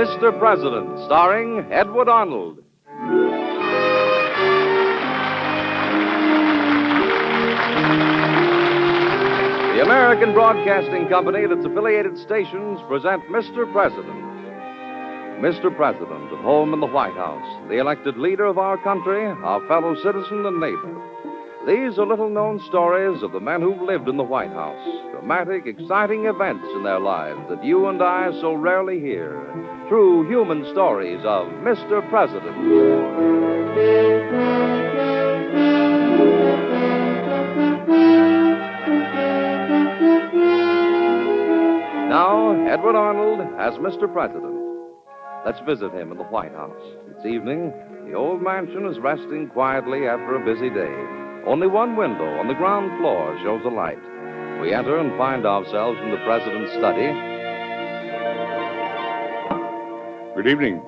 Mr. President, starring Edward Arnold. The American Broadcasting Company and its affiliated stations present Mr. President. Mr. President, at home in the White House, the elected leader of our country, our fellow citizen and neighbor. These are little-known stories of the men who've lived in the White House, dramatic, exciting events in their lives that you and I so rarely hear. True human stories of Mr. President. Now, Edward Arnold as Mr. President. Let's visit him in the White House. It's evening. The old mansion is resting quietly after a busy day. Only one window on the ground floor shows a light. We enter and find ourselves in the president's study. Good evening.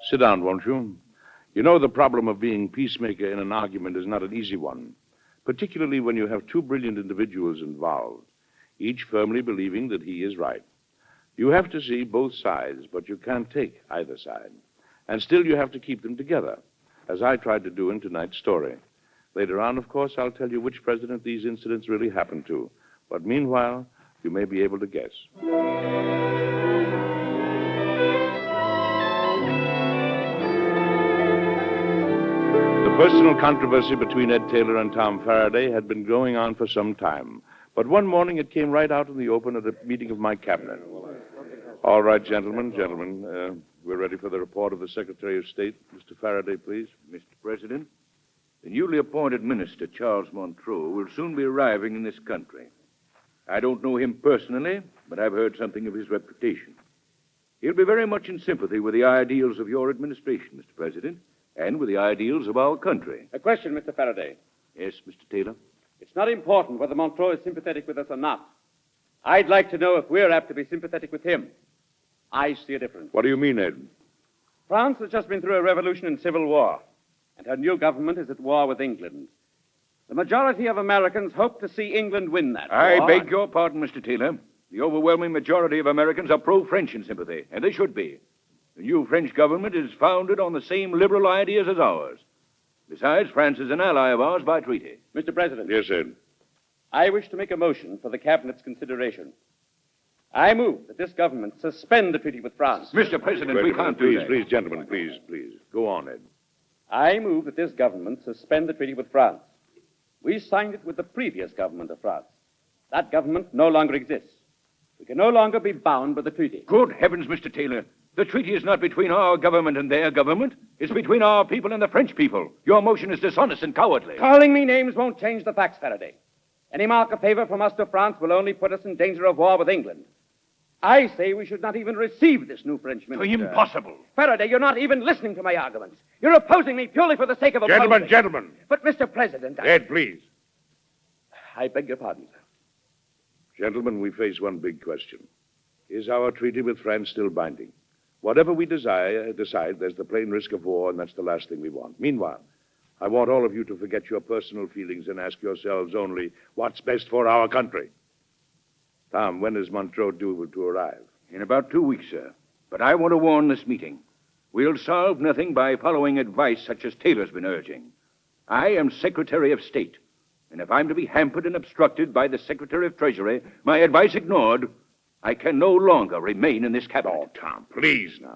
Sit down, won't you? You know, the problem of being peacemaker in an argument is not an easy one, particularly when you have two brilliant individuals involved, each firmly believing that he is right. You have to see both sides, but you can't take either side. And still you have to keep them together, as I tried to do in tonight's story. Later on, of course, I'll tell you which president these incidents really happened to. But meanwhile, you may be able to guess. The personal controversy between Ed Taylor and Tom Faraday had been going on for some time. But one morning it came right out in the open at a meeting of my cabinet. All right, gentlemen, we're ready for the report of the Secretary of State. Mr. Faraday, please. Mr. President, the newly appointed minister, Charles Montreux, will soon be arriving in this country. I don't know him personally, but I've heard something of his reputation. He'll be very much in sympathy with the ideals of your administration, Mr. President, and with the ideals of our country. A question, Mr. Faraday. Yes, Mr. Taylor? It's not important whether Montreux is sympathetic with us or not. I'd like to know if we're apt to be sympathetic with him. I see a difference. What do you mean, Ed? France has just been through a revolution and civil war, and her new government is at war with England. The majority of Americans hope to see England win that war. I beg your pardon, Mr. Taylor. The overwhelming majority of Americans are pro-French in sympathy, and they should be. The new French government is founded on the same liberal ideas as ours. Besides, France is an ally of ours by treaty. Mr. President. Yes, Ed. I wish to make a motion for the Cabinet's consideration. I move that this government suspend the treaty with France. Mr. President, we can't do that. Please, gentlemen, please. Go on, Ed. I move that this government suspend the treaty with France. We signed it with the previous government of France. That government no longer exists. We can no longer be bound by the treaty. Good heavens, Mr. Taylor. The treaty is not between our government and their government. It's between our people and the French people. Your motion is dishonest and cowardly. Calling me names won't change the facts, Faraday. Any mark of favor from us to France will only put us in danger of war with England. I say we should not even receive this new French minister. Impossible. Faraday, you're not even listening to my arguments. You're opposing me purely for the sake of opposing. Gentlemen. But, Mr. President, Ed, please. I beg your pardon, sir. Gentlemen, we face one big question. Is our treaty with France still binding? Whatever we decide, there's the plain risk of war, and that's the last thing we want. Meanwhile, I want all of you to forget your personal feelings and ask yourselves only what's best for our country. Tom, when is Montreux due to arrive? In about 2 weeks, sir. But I want to warn this meeting. We'll solve nothing by following advice such as Taylor's been urging. I am Secretary of State, and if I'm to be hampered and obstructed by the Secretary of Treasury, my advice ignored, I can no longer remain in this cabinet. Oh, Tom, please now.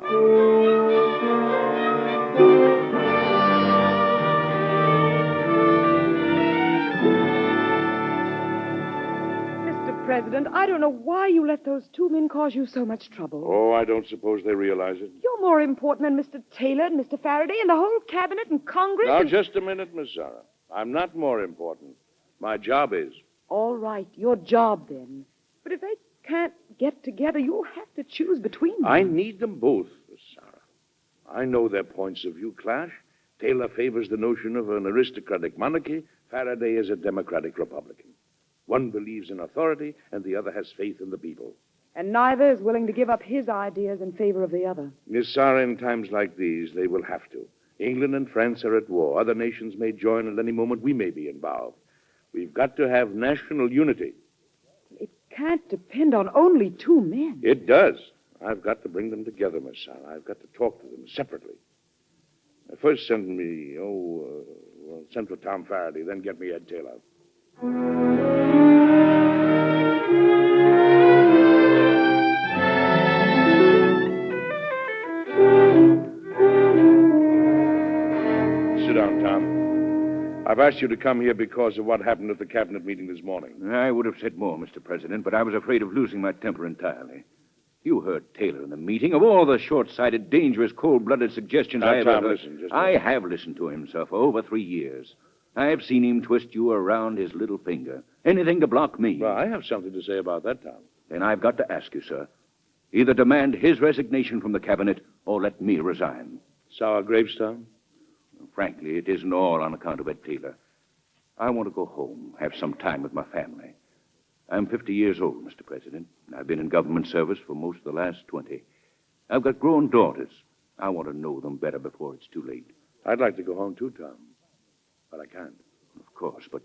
Mr. President, I don't know why you let those two men cause you so much trouble. Oh, I don't suppose they realize it. You're more important than Mr. Taylor and Mr. Faraday and the whole cabinet and Congress. Now, and... just a minute, Miss Sarah. I'm not more important. My job is. All right, your job then. But if they can't get together, you'll have to choose between them. I need them both, Miss Sarah. I know their points of view clash. Taylor favors the notion of an aristocratic monarchy. Faraday is a democratic Republican. One believes in authority, and the other has faith in the people. And neither is willing to give up his ideas in favor of the other. Miss Sarah, in times like these, they will have to. England and France are at war. Other nations may join at any moment. We may be involved. We've got to have national unity. It can't depend on only two men. It does. I've got to bring them together, my son. I've got to talk to them separately. First send for Tom Faraday, then get me Ed Taylor. Sit down, Tom. I've asked you to come here because of what happened at the cabinet meeting this morning. I would have said more, Mr. President, but I was afraid of losing my temper entirely. You heard Taylor in the meeting. Of all the short-sighted, dangerous, cold-blooded suggestions I ever heard. I have listened to him, sir, for over 3 years. I've seen him twist you around his little finger. Anything to block me. Well, I have something to say about that, Tom. Then I've got to ask you, sir. Either demand his resignation from the cabinet or let me resign. Sour grapes, Tom? Frankly, it isn't all on account of Ed Taylor. I want to go home, have some time with my family. I'm 50 years old, Mr. President. I've been in government service for most of the last 20. I've got grown daughters. I want to know them better before it's too late. I'd like to go home, too, Tom. But I can't. Of course, but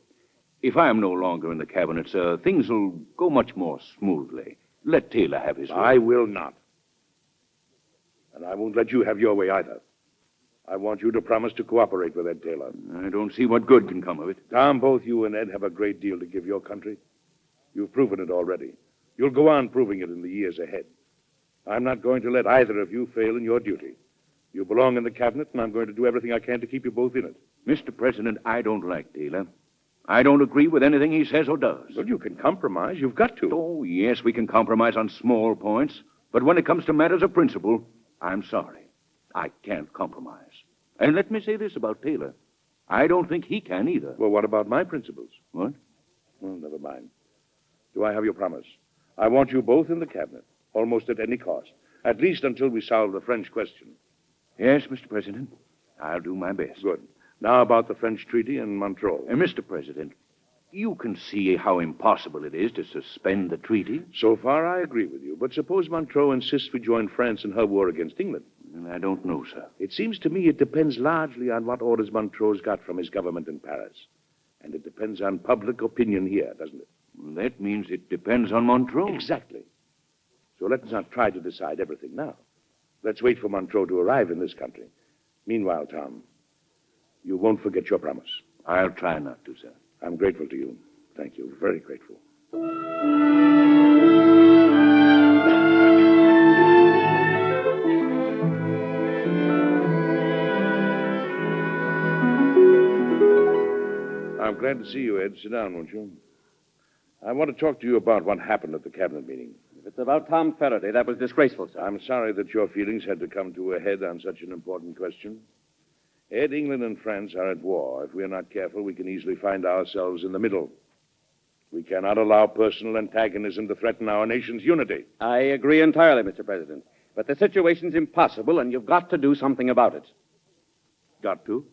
if I'm no longer in the cabinet, sir, things will go much more smoothly. Let Taylor have his way. I will not. And I won't let you have your way either. I want you to promise to cooperate with Ed Taylor. I don't see what good can come of it. Tom, both you and Ed have a great deal to give your country. You've proven it already. You'll go on proving it in the years ahead. I'm not going to let either of you fail in your duty. You belong in the cabinet, and I'm going to do everything I can to keep you both in it. Mr. President, I don't like Taylor. I don't agree with anything he says or does. Well, you can compromise. You've got to. Oh, yes, we can compromise on small points. But when it comes to matters of principle, I'm sorry. I can't compromise. And let me say this about Taylor. I don't think he can either. Well, what about my principles? What? Well, never mind. Do I have your promise? I want you both in the cabinet, almost at any cost. At least until we solve the French question. Yes, Mr. President. I'll do my best. Good. Now about the French treaty and Montreux. Mr. President, you can see how impossible it is to suspend the treaty. So far, I agree with you. But suppose Montreux insists we join France in her war against England. I don't know, sir. It seems to me it depends largely on what orders Montreux's got from his government in Paris. And it depends on public opinion here, doesn't it? That means it depends on Montreux. Exactly. So let's not try to decide everything now. Let's wait for Montreux to arrive in this country. Meanwhile, Tom, you won't forget your promise. I'll try not to, sir. I'm grateful to you. Thank you. Very grateful. I'm glad to see you, Ed. Sit down, won't you? I want to talk to you about what happened at the cabinet meeting. If it's about Tom Faraday, that was disgraceful, sir. I'm sorry that your feelings had to come to a head on such an important question. Ed, England and France are at war. If we're not careful, we can easily find ourselves in the middle. We cannot allow personal antagonism to threaten our nation's unity. I agree entirely, Mr. President. But the situation's impossible, and you've got to do something about it. Got to?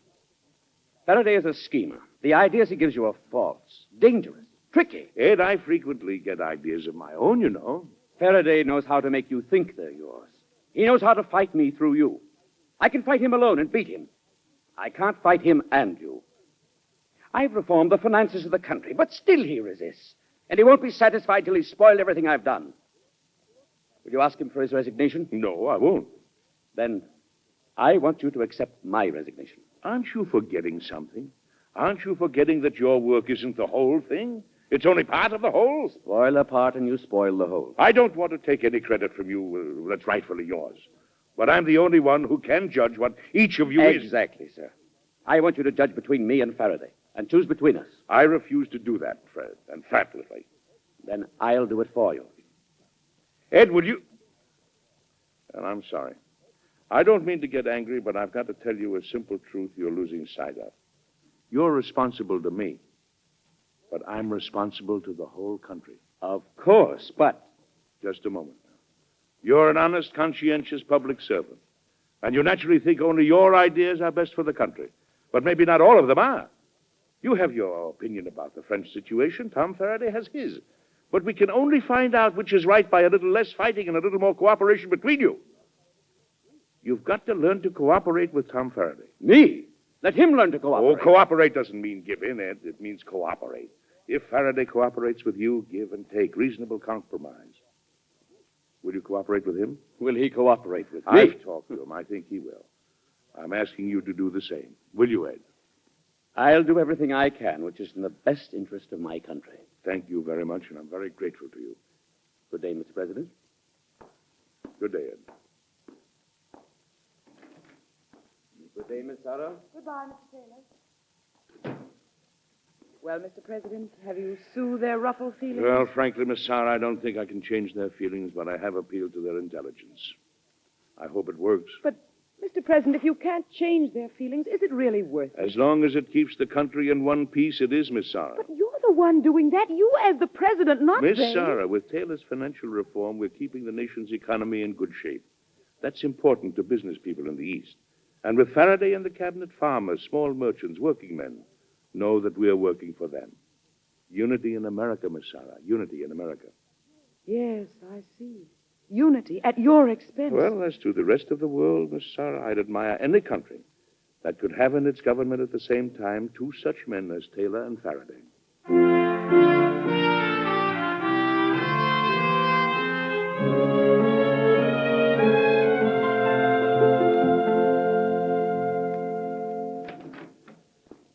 Faraday is a schemer. The ideas he gives you are false, dangerous, tricky. Ed, I frequently get ideas of my own, you know. Faraday knows how to make you think they're yours. He knows how to fight me through you. I can fight him alone and beat him. I can't fight him and you. I've reformed the finances of the country, but still he resists. And he won't be satisfied till he's spoiled everything I've done. Will you ask him for his resignation? No, I won't. Then I want you to accept my resignation. Aren't you forgetting something? Aren't you forgetting that your work isn't the whole thing? It's only part of the whole? Spoil a part and you spoil the whole. I don't want to take any credit from you that's rightfully yours. But I'm the only one who can judge what each of you is. Exactly, sir. I want you to judge between me and Faraday and choose between us. I refuse to do that, Fred, emphatically. Then I'll do it for you. Ed, will you... And I'm sorry. I don't mean to get angry, but I've got to tell you a simple truth you're losing sight of. You're responsible to me, but I'm responsible to the whole country. Of course, but... Just a moment now. You're an honest, conscientious public servant, and you naturally think only your ideas are best for the country. But maybe not all of them are. You have your opinion about the French situation. Tom Faraday has his. But we can only find out which is right by a little less fighting and a little more cooperation between you. You've got to learn to cooperate with Tom Faraday. Me? Let him learn to cooperate. Oh, cooperate doesn't mean give in, Ed. It means cooperate. If Faraday cooperates with you, give and take. Reasonable compromise. Will you cooperate with him? Will he cooperate with me? I've talked to him. I think he will. I'm asking you to do the same. Will you, Ed? I'll do everything I can, which is in the best interest of my country. Thank you very much, and I'm very grateful to you. Good day, Mr. President. Good day, Ed. Good day, Miss Sarah. Goodbye, Mr. Taylor. Well, Mr. President, have you soothed their ruffled feelings? Well, frankly, Miss Sarah, I don't think I can change their feelings, but I have appealed to their intelligence. I hope it works. But, Mr. President, if you can't change their feelings, is it really worth it? As long as it keeps the country in one piece, it is, Miss Sarah. But you're the one doing that. You as the president, not Miss they. Sarah, with Taylor's financial reform, we're keeping the nation's economy in good shape. That's important to business people in the East. And with Faraday and the cabinet, farmers, small merchants, working men know that we're working for them. Unity in America, Miss Sarah. Unity in America. Yes, I see. Unity at your expense. Well, as to the rest of the world, Miss Sarah, I'd admire any country that could have in its government at the same time two such men as Taylor and Faraday.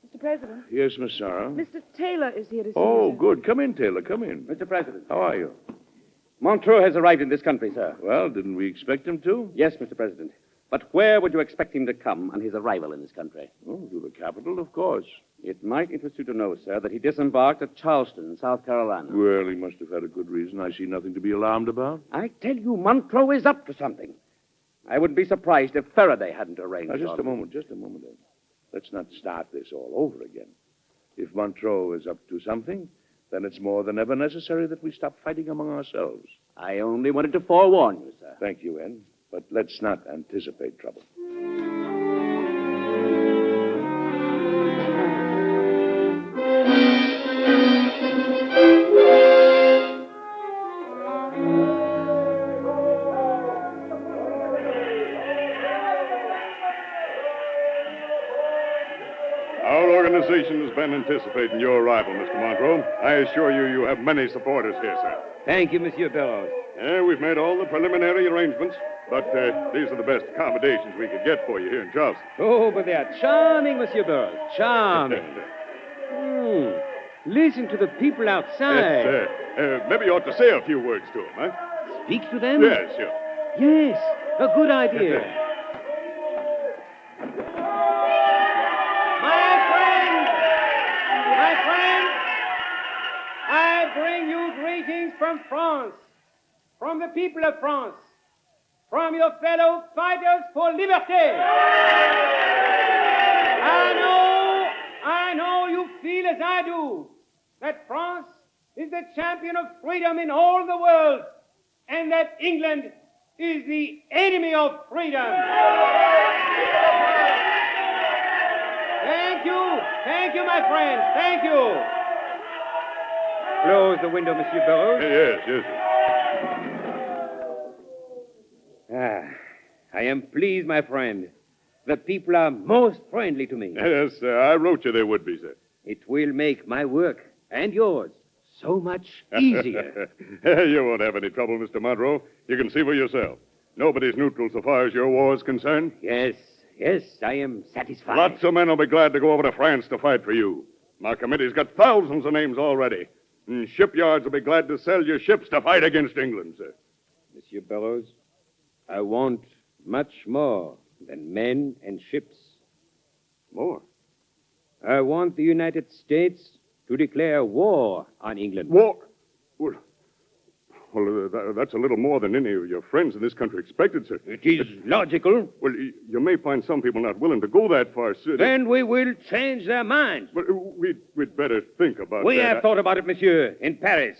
Mr. President, Yes, Miss Sarah. Mr. Taylor is here to see Oh, you, sir. good. Come in, Taylor. Come in. Mr. President, How are you? Montreux has arrived in this country, sir. Well, didn't we expect him to? Yes, Mr. President. But where would you expect him to come on his arrival in this country? Oh, to the capital, of course. It might interest you to know, sir, that he disembarked at Charleston, South Carolina. Well, he must have had a good reason. I see nothing to be alarmed about. I tell you, Montreux is up to something. I wouldn't be surprised if Faraday hadn't arranged Now, just all a moment, Ed. Let's not start this all over again. If Montreux is up to something, then it's more than ever necessary that we stop fighting among ourselves. I only wanted to forewarn you, sir. Thank you, Ed. But let's not anticipate trouble. Our organization has been anticipating your arrival, Mr. Monroe. I assure you, you have many supporters here, sir. Thank you, Monsieur Bellows. We've made all the preliminary arrangements, but these are the best accommodations we could get for you here in Charleston. Oh, but they are charming, Monsieur Bellows. Charming. Listen to the people outside. Yes, maybe you ought to say a few words to them, huh? Speak to them? Yes, sure. Yes, a good idea. My friend, I bring you greetings from France, from the people of France, from your fellow fighters for liberté. I know you feel as I do, that France is the champion of freedom in all the world, and that England is the enemy of freedom. Thank you, my friend. Thank you. Close the window, Monsieur Bellows. Yes, sir. I am pleased, my friend. The people are most friendly to me. Yes, sir. I wrote you they would be, sir. It will make my work and yours so much easier. You won't have any trouble, Mr. Monroe. You can see for yourself. Nobody's neutral so far as your war is concerned. Yes, I am satisfied. Lots of men will be glad to go over to France to fight for you. Our committee's got thousands of names already. And shipyards will be glad to sell your ships to fight against England, sir. Monsieur Bellows, I want much more than men and ships. More? I want the United States to declare war on England. War? Well, that's a little more than any of your friends in this country expected, sir. It is logical. Well, you may find some people not willing to go that far, sir. Then we will change their minds. But we'd better think about We that. have thought about it, monsieur, in Paris.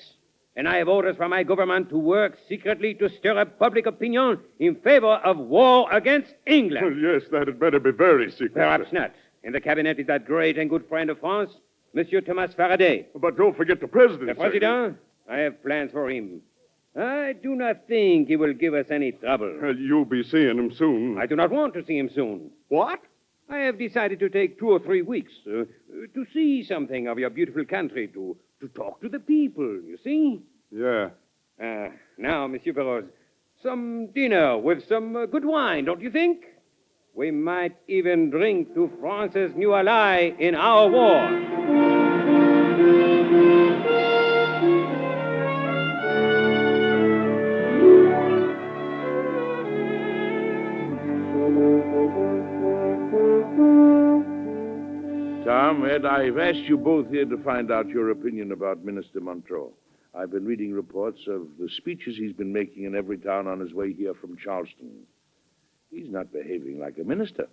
And I have orders from my government to work secretly to stir up public opinion in favor of war against England. Well, yes, that had better be very secret. Perhaps sir. not. In the cabinet is that great and good friend of France, Monsieur Thomas Faraday. But don't forget the president, The sir. president? I have plans for him. I do not think he will give us any trouble. You'll be seeing him soon. I do not want to see him soon. What? I have decided to take 2 or 3 weeks to see something of your beautiful country, to talk to the people, you see? Yeah. Now, Monsieur Bellows, some dinner with some good wine, don't you think? We might even drink to France's new ally in our war. Tom, Ed, I've asked you both here to find out your opinion about Minister Montreux. I've been reading reports of the speeches he's been making in every town on his way here from Charleston. He's not behaving like a minister.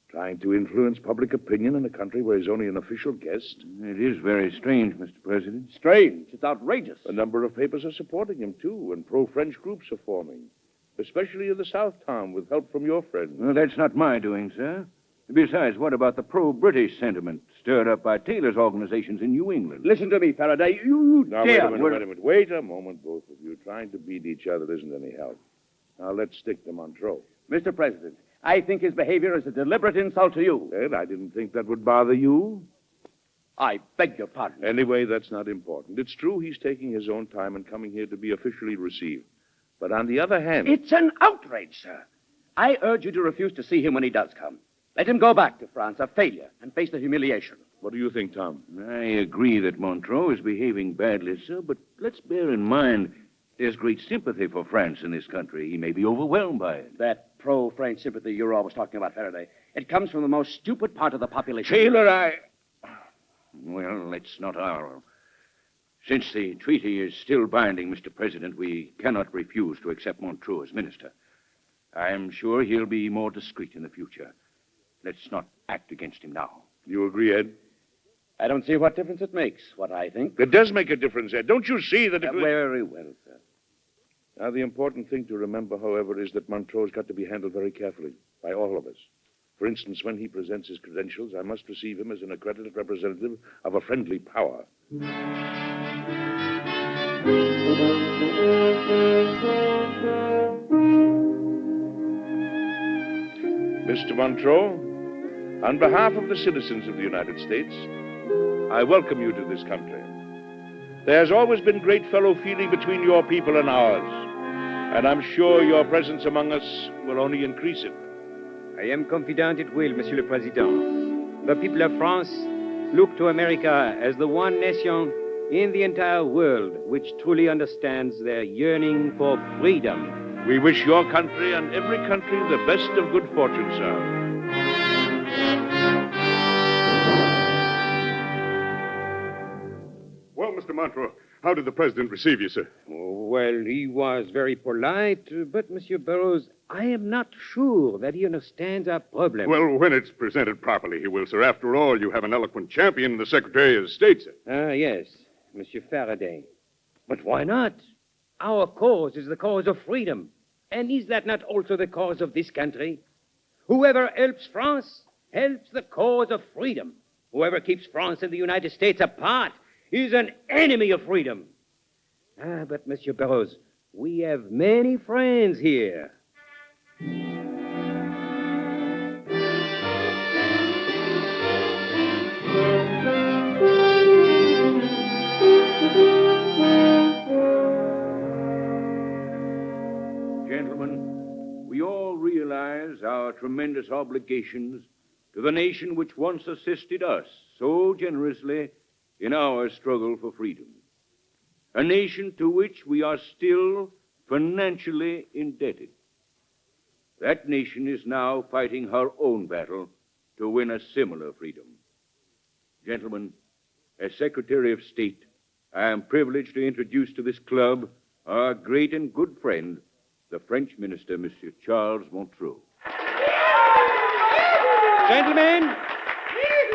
Trying to influence public opinion in a country where he's only an official guest. It is very strange, Mr. President. Strange. It's outrageous. A number of papers are supporting him, too, and pro-French groups are forming. Especially in the South, Tom, with help from your friends. Well, that's not my doing, sir. Besides, what about the pro-British sentiment stirred up by tailors' organizations in New England? Listen to me, Faraday. You Now, dare... Wait a moment, both of you. Trying to beat each other isn't any help. Now, let's stick to Montreux. Mr. President, I think his behavior is a deliberate insult to you. Ed, I didn't think that would bother you. I beg your pardon. Anyway, that's not important. It's true he's taking his own time and coming here to be officially received. But on the other hand... It's an outrage, sir. I urge you to refuse to see him when he does come. Let him go back to France, a failure, and face the humiliation. What do you think, Tom? I agree that Montreux is behaving badly, sir, but let's bear in mind there's great sympathy for France in this country. He may be overwhelmed by it. That pro-French sympathy you're always talking about, Faraday, it comes from the most stupid part of the population. Taylor, Well, let's not argue. Since the treaty is still binding, Mr. President, we cannot refuse to accept Montreux as minister. I'm sure he'll be more discreet in the future. Let's not act against him now. You agree, Ed? I don't see what difference it makes, what I think. It does make a difference, Ed. Don't you see that... Very well, sir. Now, the important thing to remember, however, is that Montreux's got to be handled very carefully by all of us. For instance, when he presents his credentials, I must receive him as an accredited representative of a friendly power. Mr. Montreux, on behalf of the citizens of the United States, I welcome you to this country. There has always been great fellow feeling between your people and ours, and I'm sure your presence among us will only increase it. I am confident it will, Monsieur le Président. The people of France look to America as the one nation in the entire world which truly understands their yearning for freedom. We wish your country and every country the best of good fortune, sir. Well, Mr. Montreux, how did the president receive you, sir? Well, he was very polite, but, Monsieur Burroughs, I am not sure that he understands our problem. Well, when it's presented properly, he will, sir. After all, you have an eloquent champion in the Secretary of State, sir. Yes, Monsieur Faraday. But why not? Our cause is the cause of freedom. And is that not also the cause of this country? Whoever helps France helps the cause of freedom. Whoever keeps France and the United States apart is an enemy of freedom. But, Monsieur Burroughs, we have many friends here. Gentlemen, we all realize our tremendous obligations to the nation which once assisted us so generously in our struggle for freedom. A nation to which we are still financially indebted. That nation is now fighting her own battle to win a similar freedom. Gentlemen, as Secretary of State, I am privileged to introduce to this club our great and good friend, the French minister, Monsieur Charles Montreux.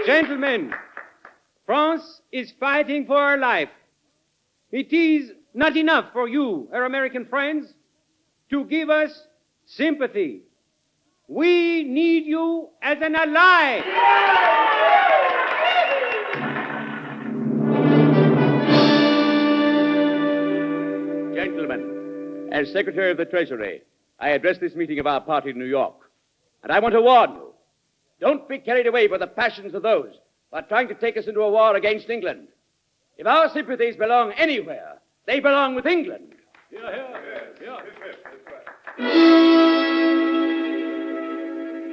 Gentlemen, France is fighting for her life. It is not enough for you, our American friends, to give us sympathy. We need you as an ally. Gentlemen, as Secretary of the Treasury, I address this meeting of our party in New York. And I want to warn you, don't be carried away by the passions of those who are trying to take us into a war against England. If our sympathies belong anywhere, they belong with England.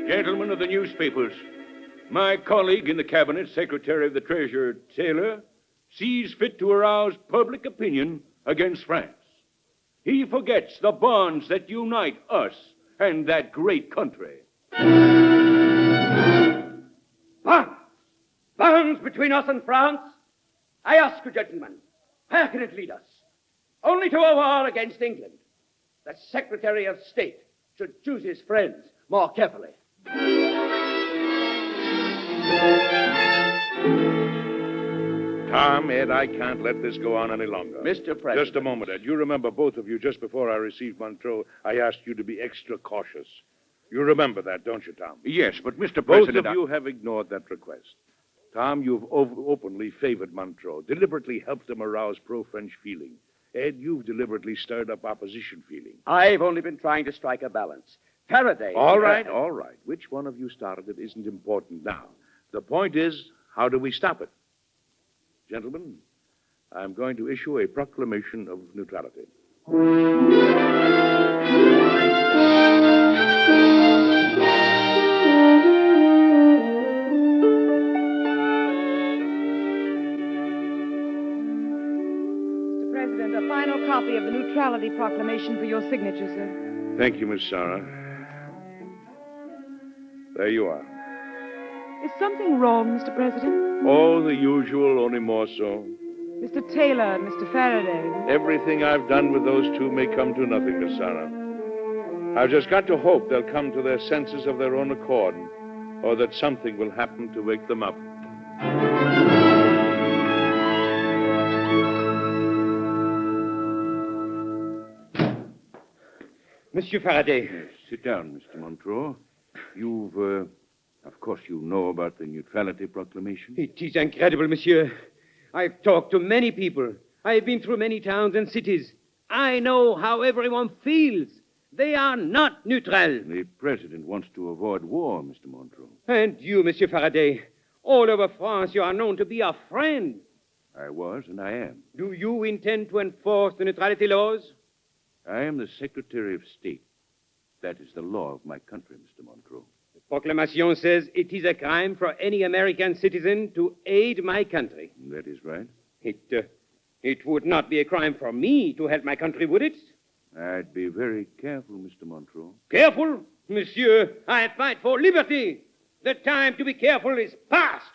Gentlemen of the newspapers, my colleague in the cabinet, Secretary of the Treasury Taylor, sees fit to arouse public opinion against France. He forgets the bonds that unite us and that great country. Bonds! Bonds between us and France? I ask you, gentlemen, where can it lead us? Only to a war against England. The Secretary of State should choose his friends more carefully. Tom, Ed, I can't let this go on any longer. Mr. President. Just a moment, Ed. You remember, both of you, just before I received Montreux, I asked you to be extra cautious. You remember that, don't you, Tom? Yes, but Mr. Both President... of you have ignored that request. Tom, you've openly favored Montreux, deliberately helped him arouse pro-French feeling. Ed, you've deliberately stirred up opposition feeling. I've only been trying to strike a balance. Faraday... All right. Which one of you started it isn't important now. The point is, how do we stop it? Gentlemen, I'm going to issue a proclamation of neutrality. Mr. President, a final copy of the Neutrality Proclamation for your signature, sir. Thank you, Miss Sarah. There you are. Is something wrong, Mr. President? All the usual, only more so. Mr. Taylor and Mr. Faraday. Everything I've done with those two may come to nothing, Miss Sarah. I've just got to hope they'll come to their senses of their own accord, or that something will happen to wake them up. Monsieur Faraday. Yes, sit down, Mr. Montreux. Of course, you know about the Neutrality Proclamation. It is incredible, monsieur. I've talked to many people. I've been through many towns and cities. I know how everyone feels. They are not neutral. The president wants to avoid war, Mr. Montreux. And you, Monsieur Faraday, all over France, you are known to be a friend. I was, and I am. Do you intend to enforce the neutrality laws? I am the Secretary of State. That is the law of my country, Mr. Montreux. The proclamation says it is a crime for any American citizen to aid my country. That is right. It would not be a crime for me to help my country, would it? I'd be very careful, Mr. Montreux. Careful? Monsieur, I fight for liberty. The time to be careful is past.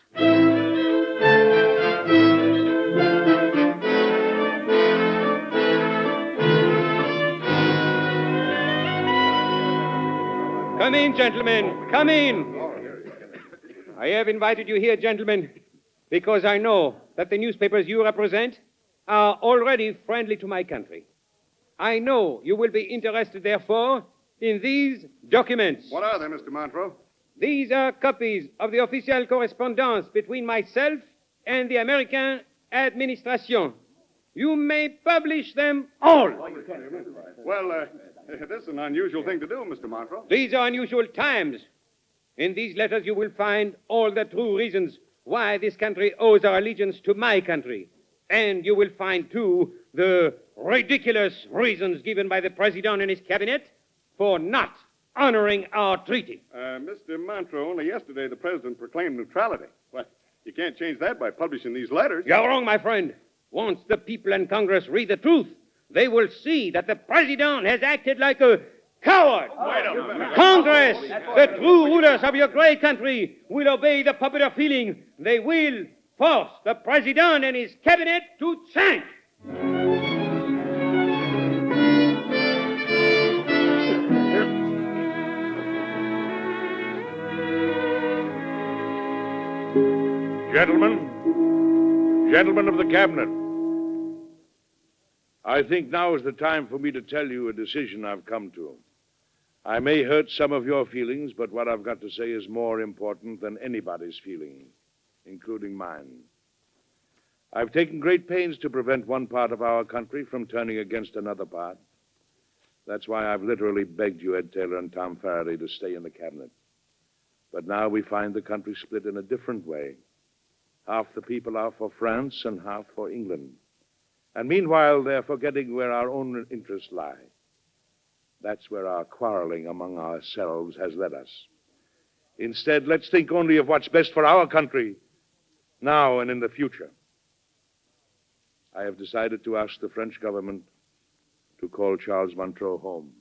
Come in, gentlemen. Come in. I have invited you here, gentlemen, because I know that the newspapers you represent are already friendly to my country. I know you will be interested, therefore, in these documents. What are they, Mr. Montreux? These are copies of the official correspondence between myself and the American administration. You may publish them all. Well, this is an unusual thing to do, Mr. Montreux. These are unusual times. In these letters, you will find all the true reasons why this country owes our allegiance to my country. And you will find, too, the ridiculous reasons given by the President and his cabinet for not honoring our treaty. Mr. Montreux, only yesterday the President proclaimed neutrality. Well, you can't change that by publishing these letters. You're wrong, my friend. Once the people and Congress read the truth, they will see that the President has acted like a coward. Wait a minute. Congress, the true rulers of your great country, will obey the popular feeling. They will force the President and his cabinet to change. Gentlemen of the cabinet, I think now is the time for me to tell you a decision I've come to. I may hurt some of your feelings, but what I've got to say is more important than anybody's feeling, including mine. I've taken great pains to prevent one part of our country from turning against another part. That's why I've literally begged you, Ed Taylor and Tom Faraday, to stay in the cabinet. But now we find the country split in a different way. Half the people are for France and half for England. And meanwhile, they're forgetting where our own interests lie. That's where our quarreling among ourselves has led us. Instead, let's think only of what's best for our country, now and in the future. I have decided to ask the French government to call Charles Montreux home.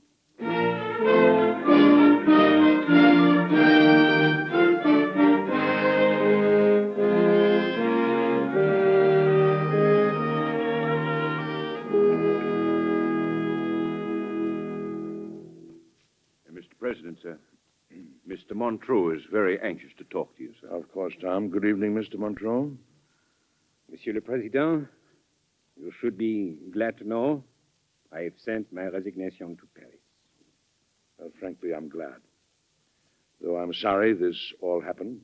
Mr. President, sir, Mr. Montreux is very anxious to talk to you, sir. Of course, Tom. Good evening, Mr. Montreux. Monsieur le Président, you should be glad to know I have sent my resignation to Paris. Frankly, I'm glad. Though I'm sorry this all happened.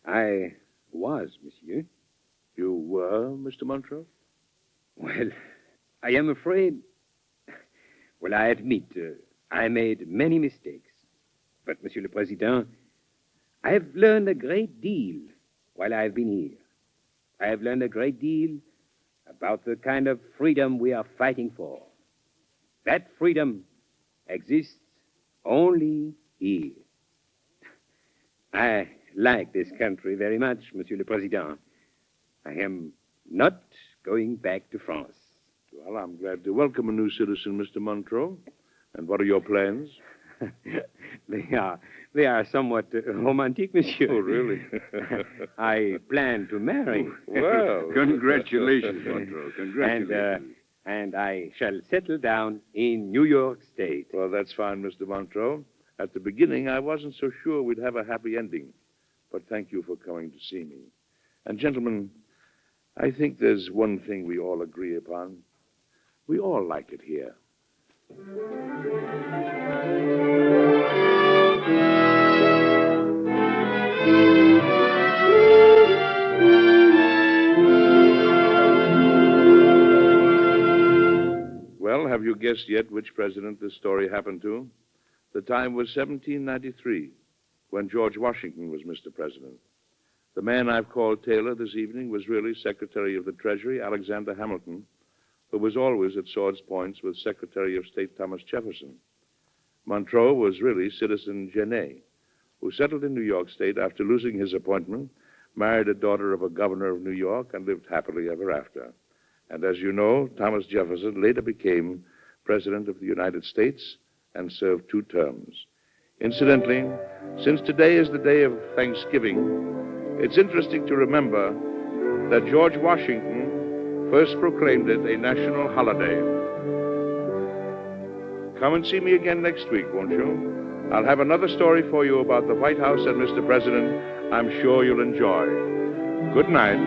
I was, monsieur. You were, Mr. Montreux? Well, I am afraid. Well, I admit I made many mistakes. But, Monsieur le Président, I have learned a great deal while I have been here. I have learned a great deal about the kind of freedom we are fighting for. That freedom exists only here. I like this country very much, Monsieur le Président. I am not going back to France. Well, I'm glad to welcome a new citizen, Mr. Montreux. And what are your plans? They are somewhat romantic, monsieur. Oh, really? I plan to marry. Well. Congratulations, Montreux. Congratulations. And I shall settle down in New York State. Well, that's fine, Mr. Montreux. At the beginning, I wasn't so sure we'd have a happy ending. But thank you for coming to see me. And, gentlemen, I think there's one thing we all agree upon. We all like it here. Well, have you guessed yet which president this story happened to? The time was 1793, when George Washington was Mr. President. The man I've called Taylor this evening was really Secretary of the Treasury, Alexander Hamilton, who was always at sword's points with Secretary of State Thomas Jefferson. Montreux was really Citizen Genet, who settled in New York State after losing his appointment, married a daughter of a governor of New York, and lived happily ever after. And as you know, Thomas Jefferson later became President of the United States and served 2 terms. Incidentally, since today is the day of Thanksgiving, it's interesting to remember that George Washington first proclaimed it a national holiday. Come and see me again next week, won't you? I'll have another story for you about the White House and Mr. President I'm sure you'll enjoy. Good night.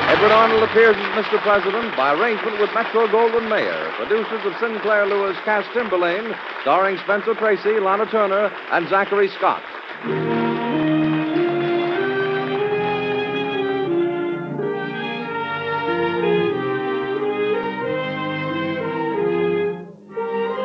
Edward Arnold appears as Mr. President by arrangement with Metro-Goldwyn-Mayer, producers of Sinclair Lewis, Cass Timberlane, starring Spencer Tracy, Lana Turner, and Zachary Scott.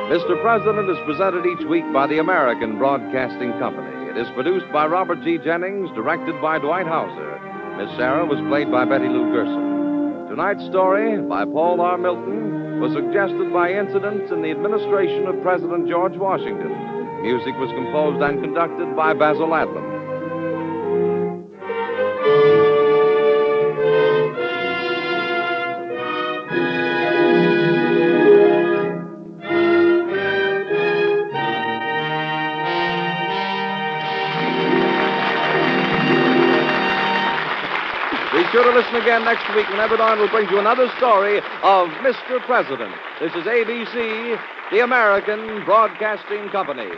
Mr. President is presented each week by the American Broadcasting Company. It is produced by Robert G. Jennings, directed by Dwight Hauser. Miss Sarah was played by Betty Lou Gerson. Tonight's story, by Paul R. Milton, was suggested by incidents in the administration of President George Washington. Music was composed and conducted by Basil Adlam. Be sure to listen again next week when Edward Arnold brings you another story of Mr. President. This is ABC, the American Broadcasting Company.